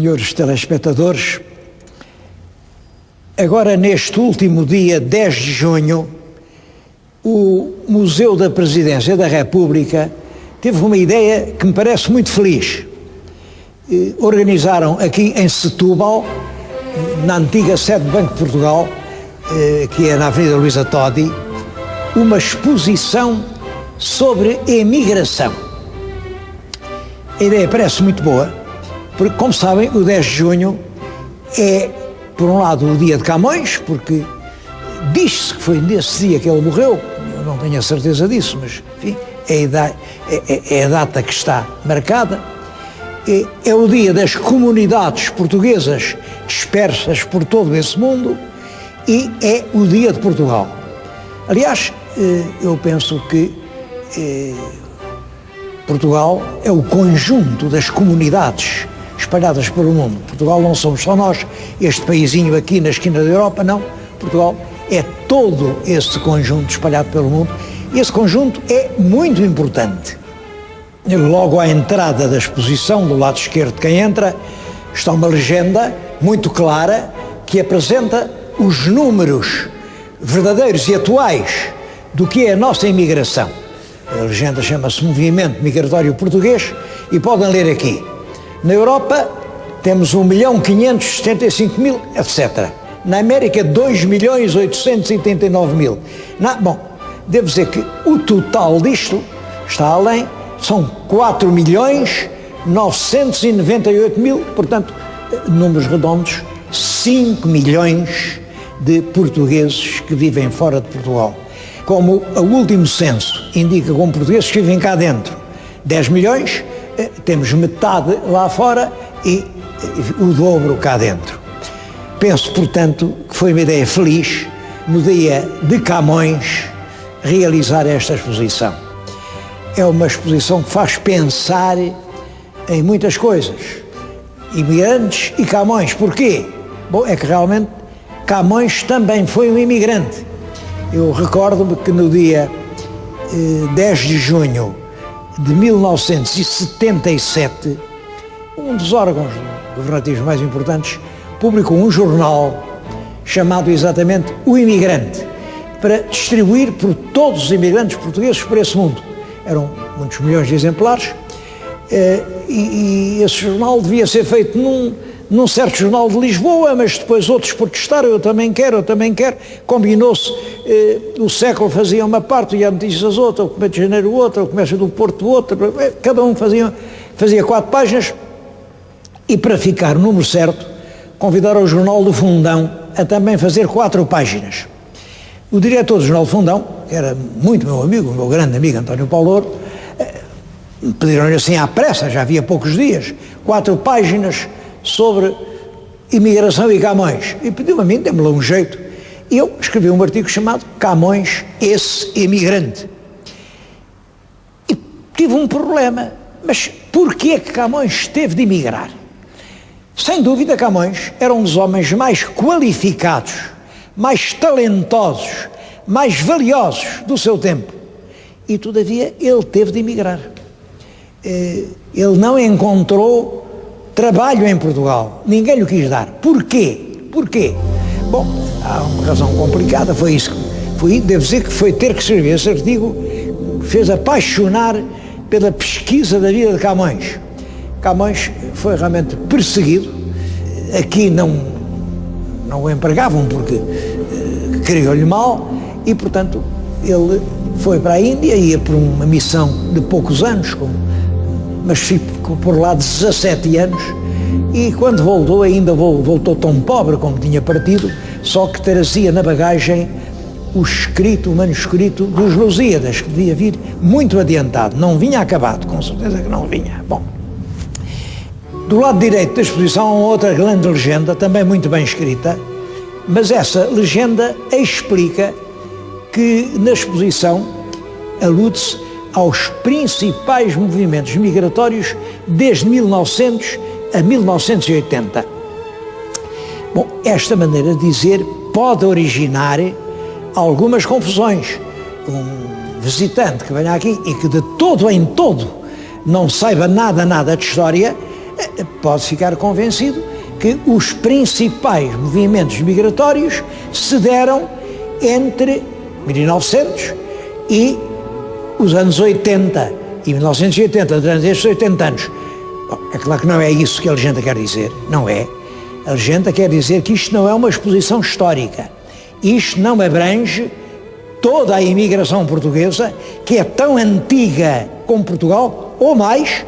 senhores telespectadores, agora neste último dia 10 de junho, o Museu da Presidência da República teve uma ideia que me parece muito feliz. Organizaram aqui em Setúbal, na antiga sede do Banco de Portugal, que é na Avenida Luísa Todi, uma exposição sobre emigração. A ideia parece muito boa, porque, como sabem, o 10 de junho é, por um lado, o dia de Camões, porque diz-se que foi nesse dia que ele morreu, eu não tenho a certeza disso, mas, enfim, é a data que está marcada. É o dia das comunidades portuguesas dispersas por todo esse mundo e é o dia de Portugal. Aliás, eu penso que Portugal é o conjunto das comunidades espalhadas pelo mundo. Portugal não somos só nós, este paísinho aqui na esquina da Europa, não. Portugal é todo esse conjunto espalhado pelo mundo e esse conjunto é muito importante. Logo à entrada da exposição, do lado esquerdo de quem entra, está uma legenda muito clara que apresenta os números verdadeiros e atuais do que é a nossa imigração. A legenda chama-se Movimento Migratório Português e podem ler aqui. Na Europa temos 1.575.000, etc. Na América 2.889.000. Bom, devo dizer que o total disto está além, são 4.998.000, portanto, números redondos, 5 milhões de portugueses que vivem fora de Portugal. Como o último censo indica, como portugueses que vivem cá dentro, 10 milhões, temos metade lá fora e o dobro cá dentro. Penso, portanto, que foi uma ideia feliz, no dia de Camões, realizar esta exposição. É uma exposição que faz pensar em muitas coisas. Imigrantes e Camões. Porquê? Bom, é que realmente Camões também foi um imigrante. Eu recordo-me que no dia 10 de junho de 1977, um dos órgãos governativos mais importantes publicou um jornal chamado exatamente O Imigrante, para distribuir por todos os imigrantes portugueses por esse mundo. Eram muitos milhões de exemplares e esse jornal devia ser feito num certo jornal de Lisboa, mas depois outros protestaram, eu também quero, combinou-se, o Século fazia uma parte, e a Notícias outra, o Comércio de Janeiro outra, o Comércio do Porto outra, cada um fazia 4 páginas, e para ficar o número certo, convidaram o Jornal do Fundão a também fazer 4 páginas. O diretor do Jornal do Fundão, que era muito meu amigo, o meu grande amigo António Paulo, pediram-lhe assim à pressa, já havia poucos dias, 4 páginas sobre imigração e Camões. E pediu-me a mim, dê-me lá um jeito. E eu escrevi um artigo chamado Camões, esse imigrante. E tive um problema. Mas porquê que Camões teve de emigrar? Sem dúvida, Camões era um dos homens mais qualificados, mais talentosos, mais valiosos do seu tempo. E, todavia, ele teve de emigrar. Ele não encontrou trabalho em Portugal. Ninguém lhe quis dar. Porquê? Bom, há uma razão complicada. Foi isso. Devo dizer que foi ter que escrever esse artigo, fez apaixonar pela pesquisa da vida de Camões. Camões foi realmente perseguido. Aqui não o empregavam porque queriam-lhe mal e, portanto, ele foi para a Índia, ia por uma missão de poucos anos, mas ficou por lá 17 anos e quando voltou ainda voltou tão pobre como tinha partido, só que trazia na bagagem o manuscrito dos Lusíadas, que devia vir muito adiantado, não vinha acabado, com certeza que não vinha. Bom, do lado direito da exposição há outra grande legenda, também muito bem escrita, mas essa legenda explica que na exposição alude-se aos principais movimentos migratórios desde 1900 a 1980. Bom, esta maneira de dizer pode originar algumas confusões. Um visitante que venha aqui e que de todo em todo não saiba nada de história, pode ficar convencido que os principais movimentos migratórios se deram entre 1900 e os anos 80 e 1980, durante estes 80 anos. Bom, é claro que não é isso que a legenda quer dizer, não é. A legenda quer dizer que isto não é uma exposição histórica. Isto não abrange toda a imigração portuguesa, que é tão antiga como Portugal, ou mais.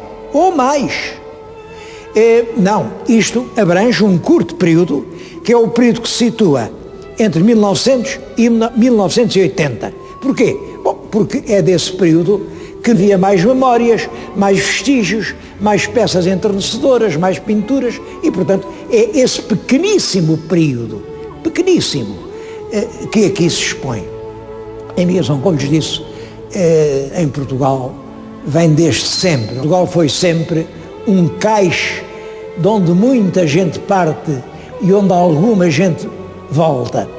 Não, isto abrange um curto período, que é o período que se situa entre 1900 e 1980. Porquê? Bom, porque é desse período que havia mais memórias, mais vestígios, mais peças enternecedoras, mais pinturas, e, portanto, é esse pequeníssimo período, que aqui se expõe. A imigração, como lhes disse, em Portugal, vem desde sempre. Portugal foi sempre um cais de onde muita gente parte e onde alguma gente volta.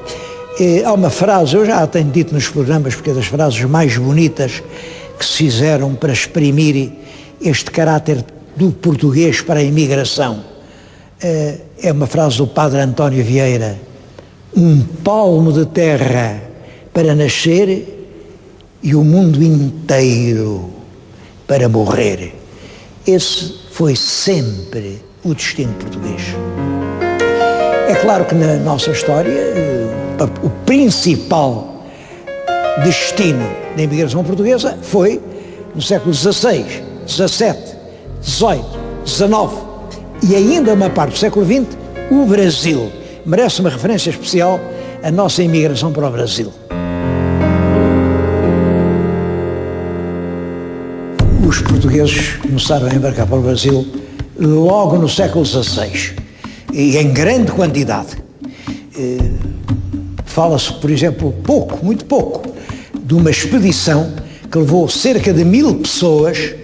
Há uma frase, eu já a tenho dito nos programas, porque é das frases mais bonitas que se fizeram para exprimir este caráter do português para a imigração. É uma frase do padre António Vieira: um palmo de terra para nascer e o mundo inteiro para morrer. Esse foi sempre o destino português. É claro que na nossa história o principal destino da imigração portuguesa foi no século XVI, XVII, XVIII, XIX e ainda uma parte do século XX, o Brasil. Merece uma referência especial a nossa imigração para o Brasil. Os portugueses começaram a embarcar para o Brasil logo no século XVI e em grande quantidade. Fala-se, por exemplo, muito pouco, de uma expedição que levou cerca de 1000 pessoas,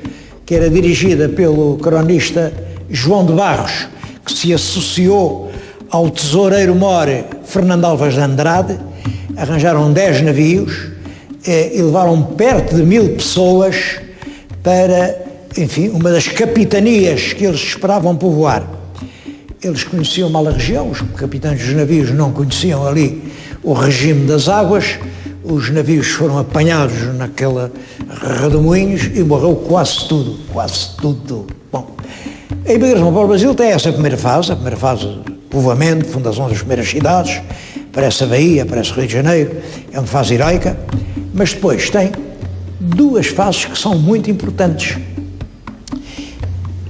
que era dirigida pelo cronista João de Barros, que se associou ao tesoureiro mor Fernando Alves de Andrade. Arranjaram 10 navios e levaram perto de 1000 pessoas para, enfim, uma das capitanias que eles esperavam povoar. Eles conheciam mal a região, os capitães dos navios não conheciam ali o regime das águas, os navios foram apanhados naquela redemoinhos e morreu quase tudo. Bom, a imigração para o Brasil tem essa primeira fase povoamento, fundação das primeiras cidades, parece a Bahia, parece o Rio de Janeiro, é uma fase heroica, mas depois tem duas fases que são muito importantes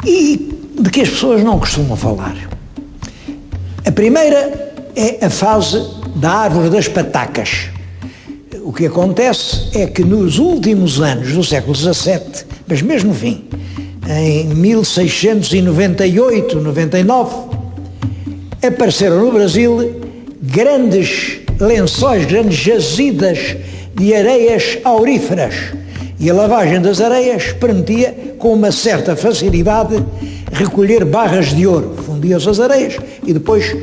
e de que as pessoas não costumam falar. A primeira é a fase da árvore das patacas. O que acontece é que nos últimos anos do século XVII, mas mesmo no fim, em 1698, 99, apareceram no Brasil grandes lençóis, grandes jazidas de areias auríferas, e a lavagem das areias permitia, com uma certa facilidade, recolher barras de ouro. Fundiam-se as areias e depois,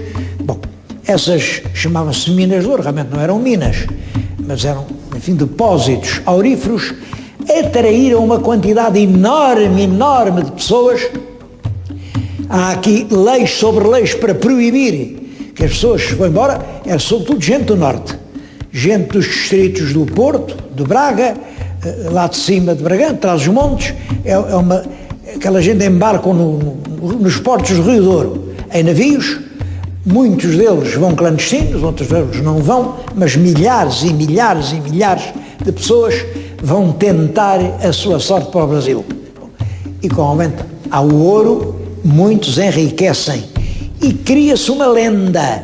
essas chamavam-se minas de ouro, realmente não eram minas, mas eram, enfim, depósitos auríferos, atraíram uma quantidade enorme de pessoas. Há aqui leis sobre leis para proibir que as pessoas vão embora, era sobretudo gente do norte, gente dos distritos do Porto, de Braga, lá de cima de Bragança, atrás dos montes, aquela gente embarcam nos portos do Rio Douro, em navios. Muitos deles vão clandestinos, outros deles não vão, mas milhares e milhares e milhares de pessoas vão tentar a sua sorte para o Brasil. E com o aumento ao ouro, muitos enriquecem. E cria-se uma lenda.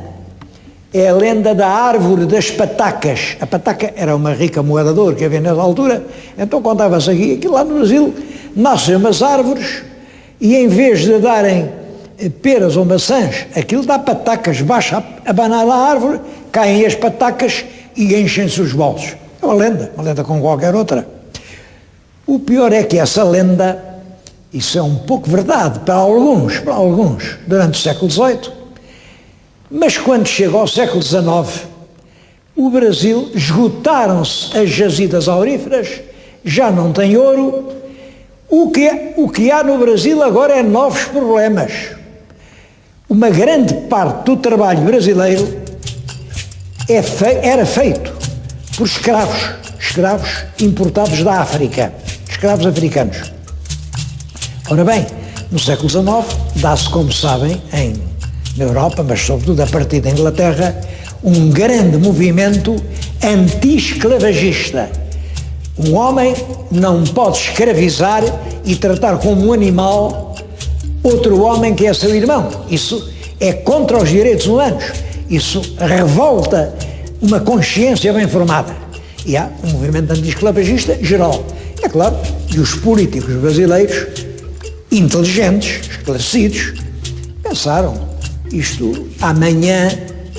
É a lenda da árvore das patacas. A pataca era uma rica moeda de ouro que havia nessa altura. Então contava-se aqui que lá no Brasil nascem umas árvores e em vez de darem peras ou maçãs, aquilo dá patacas, baixa a banana da árvore, caem as patacas e enchem-se os bolsos. É uma lenda como qualquer outra. O pior é que essa lenda, isso é um pouco verdade para alguns, durante o século XVIII, mas quando chega ao século XIX, o Brasil, esgotaram-se as jazidas auríferas, já não tem ouro, O que há no Brasil agora é novos problemas. Uma grande parte do trabalho brasileiro era feito por escravos importados da África, escravos africanos. Ora bem, no século XIX, dá-se, como sabem, na Europa, mas sobretudo a partir da Inglaterra, um grande movimento anti-esclavagista. Um homem não pode escravizar e tratar como um animal outro homem que é seu irmão. Isso é contra os direitos humanos. Isso revolta uma consciência bem formada. E há um movimento anti-esclavagista geral. É claro, e os políticos brasileiros, inteligentes, esclarecidos, pensaram, isto amanhã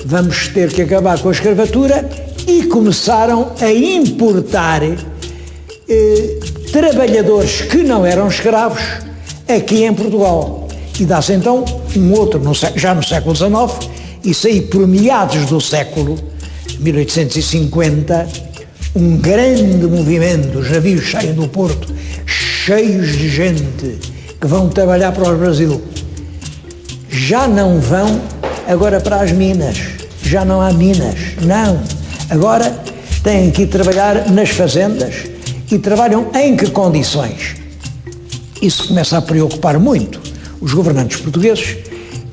vamos ter que acabar com a escravatura, e começaram a importar trabalhadores que não eram escravos aqui em Portugal. E dá-se então um outro, já no século XIX, isso aí por meados do século 1850, um grande movimento, os navios saem do porto, cheios de gente que vão trabalhar para o Brasil. Já não vão agora para as minas, já não há minas, não. Agora têm que ir trabalhar nas fazendas e trabalham em que condições? Isso começa a preocupar muito os governantes portugueses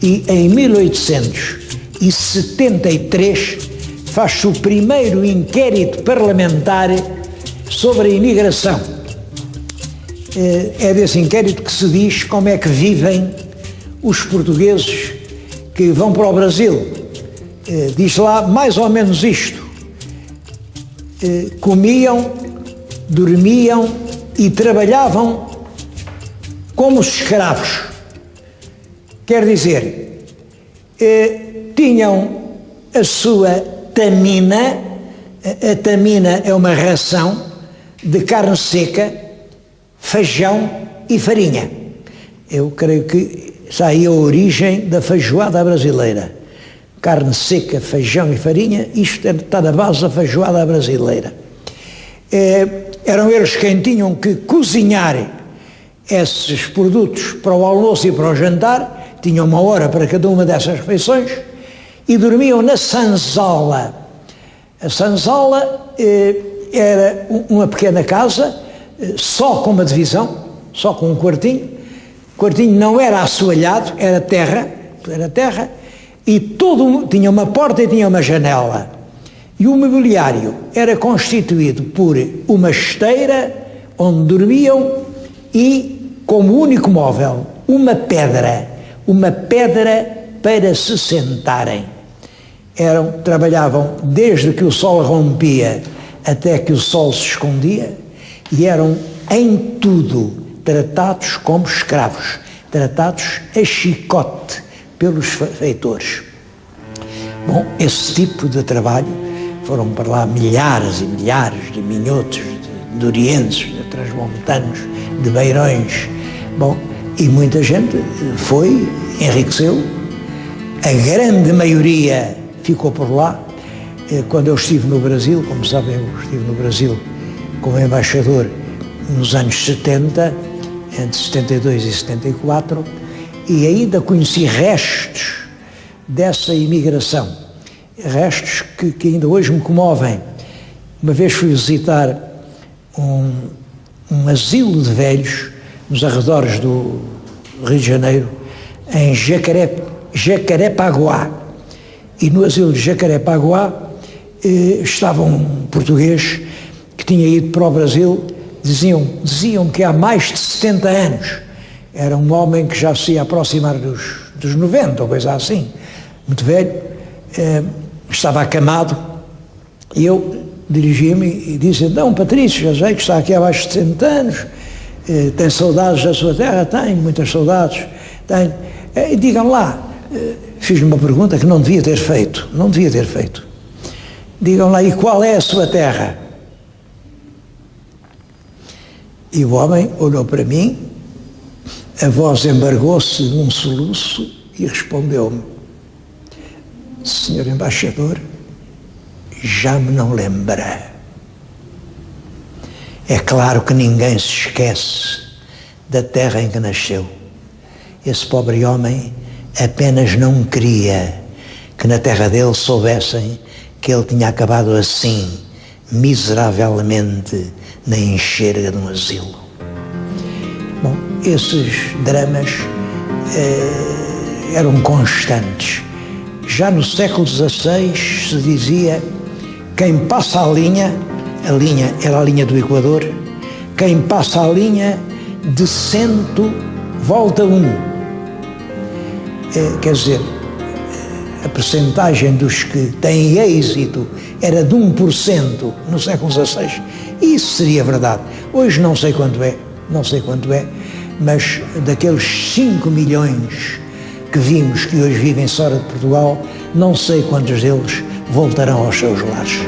e em 1873 faz-se o primeiro inquérito parlamentar sobre a imigração. É desse inquérito que se diz como é que vivem os portugueses que vão para o Brasil. Diz lá mais ou menos isto: comiam, dormiam e trabalhavam como os escravos. Quer dizer, tinham a sua tamina. A tamina é uma ração de carne seca, feijão e farinha. Eu creio que está aí a origem da feijoada brasileira. Carne seca, feijão e farinha, isto está na base da feijoada brasileira. Eram eles quem tinham que cozinhar esses produtos para o almoço e para o jantar, tinham uma hora para cada uma dessas refeições, e dormiam na sanzola. A sanzola era uma pequena casa, só com uma divisão, só com um quartinho. O quartinho não era assoalhado, era terra, e tinha uma porta e tinha uma janela. E o mobiliário era constituído por uma esteira onde dormiam e, como único móvel, uma pedra para se sentarem. Trabalhavam desde que o sol rompia até que o sol se escondia e eram em tudo tratados como escravos, tratados a chicote pelos feitores. Bom, esse tipo de trabalho, foram para lá milhares e milhares de minhotos, de orientes, de transmontanos, de beirões. Bom, e muita gente foi, enriqueceu, a grande maioria ficou por lá. Quando eu estive no Brasil, como sabem, eu estive no Brasil como embaixador nos anos 70, entre 72 e 74, e ainda conheci restos dessa imigração, restos que ainda hoje me comovem. Uma vez fui visitar um asilo de velhos nos arredores do Rio de Janeiro, em Jacarepaguá, e no asilo de Jacarepaguá estava um português que tinha ido para o Brasil. Diziam que há mais de 70 anos, era um homem que já se ia aproximar dos 90, ou coisa assim, muito velho, estava acamado, e eu dirigi-me e disse: não, Patrício, já sei que está aqui há mais de 60 anos, tem saudades da sua terra? Tenho muitas saudades, tenho. E digam lá, fiz-lhe uma pergunta que não devia ter feito, digam lá, e qual é a sua terra? E o homem olhou para mim, a voz embargou-se num soluço e respondeu-me: senhor embaixador, já me não lembra. É claro que ninguém se esquece da terra em que nasceu. Esse pobre homem apenas não queria que na terra dele soubessem que ele tinha acabado assim, miseravelmente, na enxerga de um asilo. Bom, esses dramas eram constantes. Já no século XVI se dizia: quem passa a linha era a linha do Equador, quem passa a linha de 100 volta 1. Quer dizer, a percentagem dos que têm êxito era de 1% no século XVI. Isso seria verdade. Hoje não sei quanto é, mas daqueles 5 milhões que vimos que hoje vivem fora de Portugal, não sei quantos deles voltarão aos seus lares.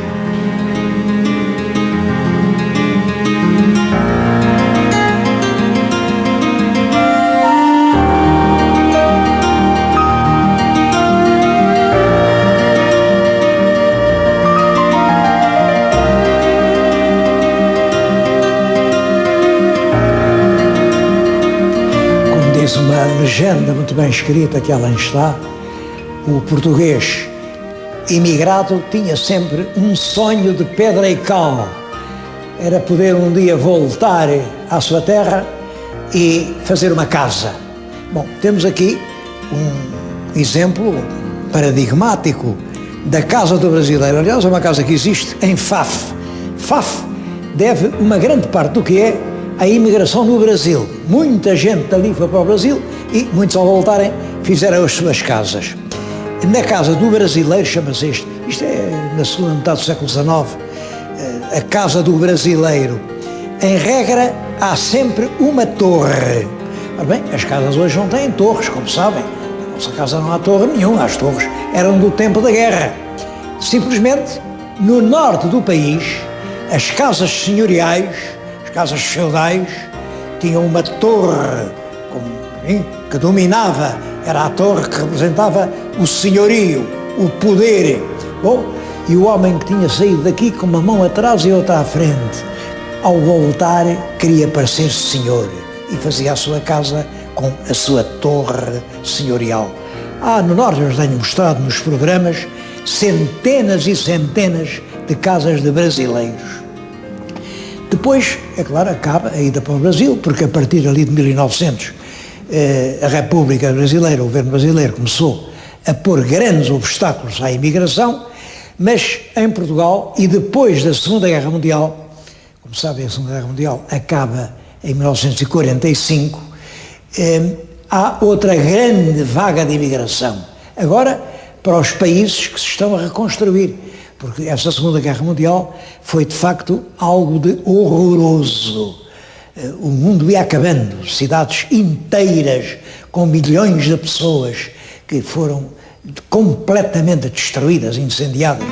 Diz uma legenda muito bem escrita que além está, o português imigrado tinha sempre um sonho de pedra e cal. Era poder um dia voltar à sua terra e fazer uma casa. Bom, temos aqui um exemplo paradigmático da casa do brasileiro. Aliás, é uma casa que existe em Faf. Faf deve uma grande parte do que é a imigração no Brasil. Muita gente dali foi para o Brasil e muitos, ao voltarem, fizeram as suas casas. Na casa do brasileiro, chama-se isto é na segunda metade do século XIX, a casa do brasileiro. Em regra, há sempre uma torre. Ora bem, as casas hoje não têm torres, como sabem. Na nossa casa não há torre nenhuma, as torres eram do tempo da guerra. Simplesmente, no norte do país, as casas senhoriais, casas feudais, tinham uma torre que dominava, era a torre que representava o senhorio, o poder. Bom, e o homem que tinha saído daqui com uma mão atrás e outra à frente, ao voltar queria parecer senhor e fazia a sua casa com a sua torre senhorial. No norte, eu tenho mostrado nos programas centenas e centenas de casas de brasileiros. Depois, é claro, acaba a ida para o Brasil, porque a partir ali de 1900 a República Brasileira, o governo brasileiro, começou a pôr grandes obstáculos à imigração, mas em Portugal, e depois da Segunda Guerra Mundial, como sabem, a Segunda Guerra Mundial acaba em 1945, há outra grande vaga de imigração, agora para os países que se estão a reconstruir. Porque essa Segunda Guerra Mundial foi, de facto, algo de horroroso. O mundo ia acabando, cidades inteiras, com milhões de pessoas que foram completamente destruídas, incendiadas,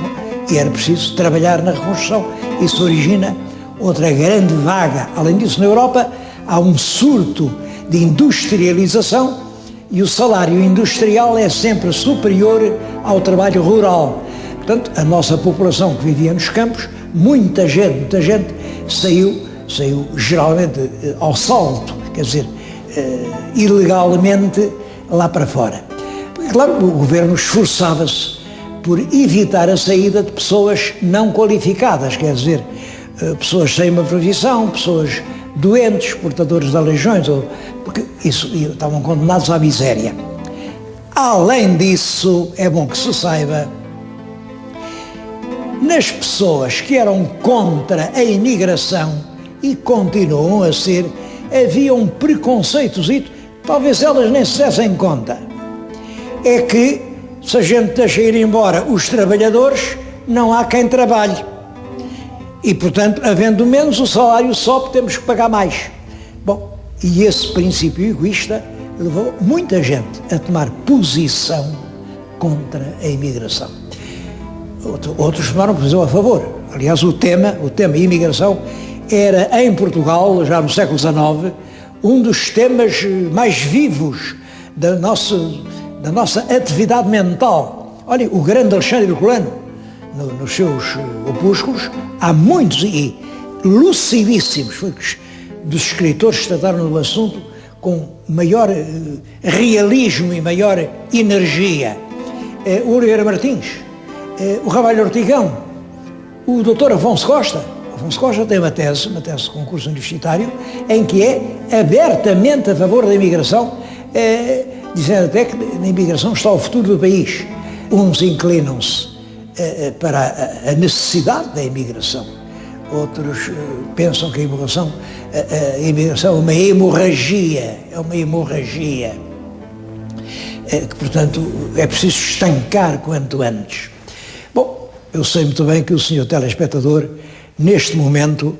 e era preciso trabalhar na reconstrução. Isso origina outra grande vaga. Além disso, na Europa, há um surto de industrialização e o salário industrial é sempre superior ao trabalho rural. Portanto, a nossa população que vivia nos campos, muita gente saiu geralmente ao salto, quer dizer, ilegalmente lá para fora. Porque, claro, o governo esforçava-se por evitar a saída de pessoas não qualificadas, quer dizer, pessoas sem uma profissão, pessoas doentes, portadores de aleijões, porque isso estavam condenados à miséria. Além disso, é bom que se saiba, nas pessoas que eram contra a imigração, e continuam a ser, havia um preconceitozito, talvez elas nem se dessem conta. É que, se a gente deixa ir embora os trabalhadores, não há quem trabalhe. E, portanto, havendo menos, o salário sobe, temos que pagar mais. Bom, e esse princípio egoísta levou muita gente a tomar posição contra a imigração. Outros tomaram posição a favor. Aliás, o tema imigração era, em Portugal, já no século XIX, um dos temas mais vivos da nossa atividade mental. Olha, o grande Alexandre Herculano, nos seus opúsculos, há muitos e lucidíssimos, dos escritores que trataram do assunto com maior realismo e maior energia. O Oliveira Martins, o Ramalho Ortigão, o Dr. Afonso Costa. Afonso Costa tem uma tese de concurso universitário, em que é abertamente a favor da imigração, dizendo até que na imigração está o futuro do país. Uns inclinam-se para a necessidade da imigração, outros pensam que a imigração é uma hemorragia, que, portanto, é preciso estancar quanto antes. Bom, eu sei muito bem que o senhor telespectador, neste momento,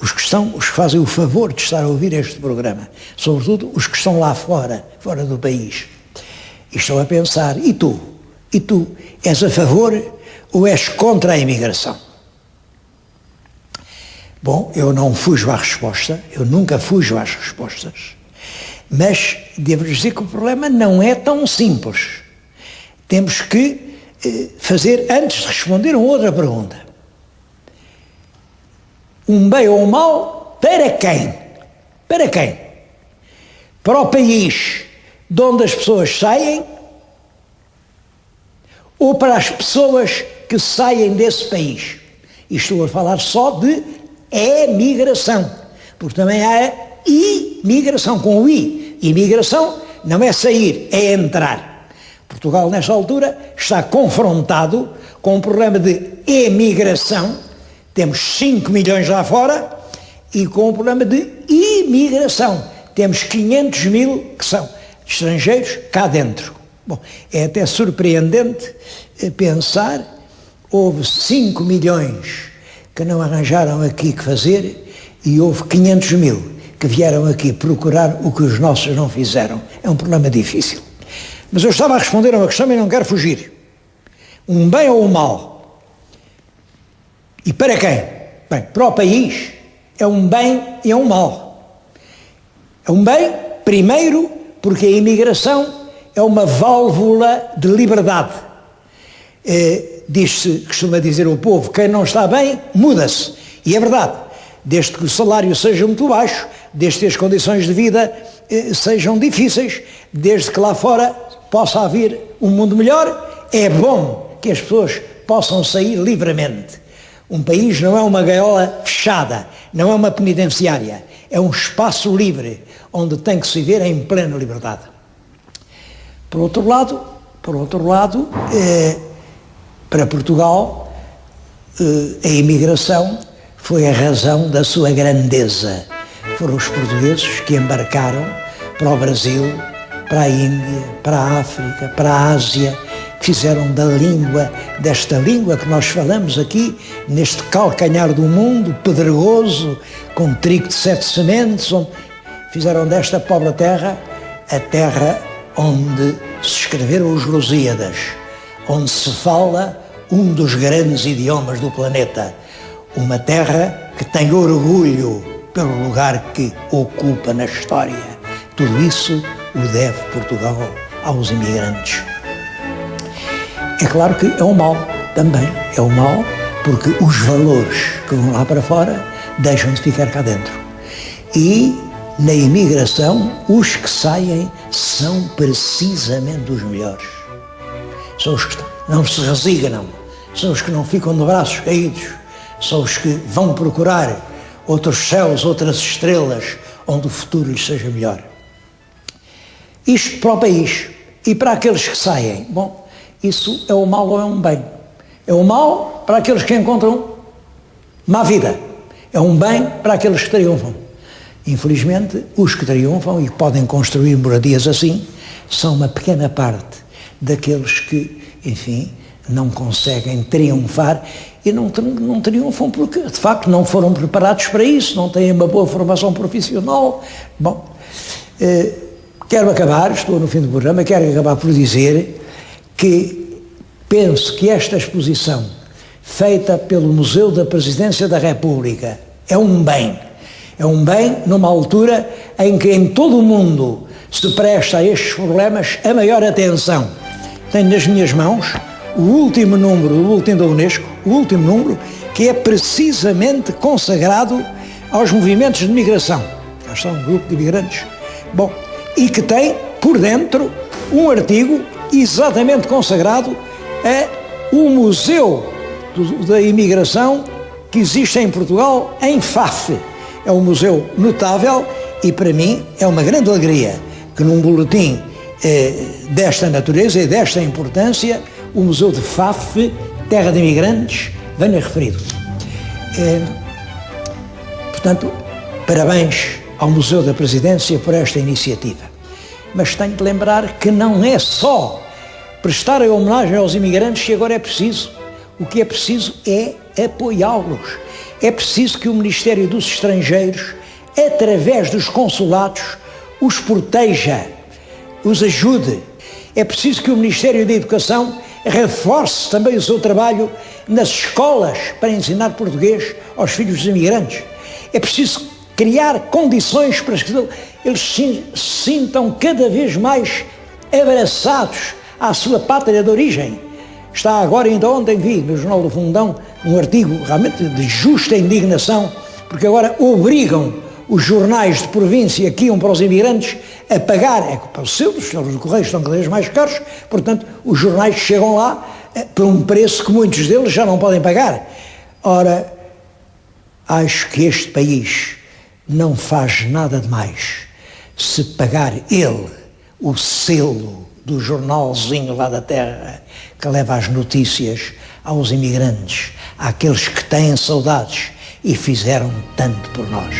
os que fazem o favor de estar a ouvir este programa, sobretudo os que estão lá fora do país, e estão a pensar, e tu, és a favor ou és contra a imigração? Bom, eu não fujo à resposta, eu nunca fujo às respostas, mas devo-lhes dizer que o problema não é tão simples. Temos que fazer, antes de responder, uma outra pergunta. Um bem ou um mal, para quem? Para quem? Para o país de onde as pessoas saem ou para as pessoas que saem desse país? E estou a falar só de emigração, porque também há imigração com o I. Imigração não é sair, é entrar. Portugal, nesta altura, está confrontado com um problema de emigração. Temos 5 milhões lá fora e com o problema de imigração. Temos 500 mil que são estrangeiros cá dentro. Bom, é até surpreendente pensar, houve 5 milhões que não arranjaram aqui que fazer e houve 500 mil que vieram aqui procurar o que os nossos não fizeram. É um problema difícil. Mas eu estava a responder a uma questão e não quero fugir. Um bem ou um mal? E para quem? Bem, para o país é um bem e é um mal. É um bem, primeiro, porque a imigração é uma válvula de liberdade. Costuma dizer o povo, quem não está bem, muda-se. E é verdade, desde que o salário seja muito baixo, desde que as condições de vida sejam difíceis, desde que lá fora possa haver um mundo melhor, é bom que as pessoas possam sair livremente. Um país não é uma gaiola fechada, não é uma penitenciária, é um espaço livre, onde tem que se viver em plena liberdade. Por outro lado, para Portugal, a imigração foi a razão da sua grandeza. Foram os portugueses que embarcaram para o Brasil, para a Índia, para a África, para a Ásia, que fizeram desta língua que nós falamos aqui, neste calcanhar do mundo, pedregoso, com trigo de 7 sementes, fizeram desta pobre terra a terra onde se escreveram os Lusíadas, onde se fala um dos grandes idiomas do planeta, uma terra que tem orgulho pelo lugar que ocupa na história. Tudo isso o deve Portugal aos imigrantes. É claro que é um mal também, é um mal porque os valores que vão lá para fora deixam de ficar cá dentro. E na imigração, os que saem são precisamente os melhores. São os que não se resignam, são os que não ficam de braços caídos, são os que vão procurar outros céus, outras estrelas, onde o futuro lhes seja melhor. Isto para o país e para aqueles que saem. Bom, isso é um mal ou é um bem? É um mal para aqueles que encontram má vida. É um bem para aqueles que triunfam. Infelizmente, os que triunfam e podem construir moradias assim, são uma pequena parte daqueles que, enfim, não conseguem triunfar e não triunfam porque, de facto, não foram preparados para isso, não têm uma boa formação profissional. Bom, quero acabar, estou no fim do programa, quero acabar por dizer que penso que esta exposição, feita pelo Museu da Presidência da República, é um bem. É um bem numa altura em que em todo o mundo se presta a estes problemas a maior atenção. Tenho nas minhas mãos o último número do Boletim da Unesco, o último número, que é precisamente consagrado aos movimentos de migração. Cá está um grupo de imigrantes. Bom, e que tem, por dentro, um artigo exatamente consagrado a um museu da imigração que existe em Portugal, em Faf. É um museu notável e, para mim, é uma grande alegria que num boletim desta natureza e desta importância, o Museu de Faf, Terra de Imigrantes, venha referido. Portanto, parabéns ao Museu da Presidência por esta iniciativa. Mas tenho de lembrar que não é só prestar a homenagem aos imigrantes que agora é preciso. O que é preciso é apoiá-los. É preciso que o Ministério dos Estrangeiros, através dos consulados, os proteja, os ajude. É preciso que o Ministério da Educação reforce também o seu trabalho nas escolas para ensinar português aos filhos dos imigrantes. É preciso criar condições para que eles se sintam cada vez mais abraçados à sua pátria de origem. Está agora, ainda ontem vi no Jornal do Fundão um artigo realmente de justa indignação, porque agora obrigam os jornais de província que iam para os imigrantes a pagar, para os seus correios estão cada vez mais caros, portanto os jornais chegam lá por um preço que muitos deles já não podem pagar. Ora, acho que este país não faz nada de mais se pagar ele o selo do jornalzinho lá da terra que leva as notícias aos imigrantes, àqueles que têm saudades e fizeram tanto por nós.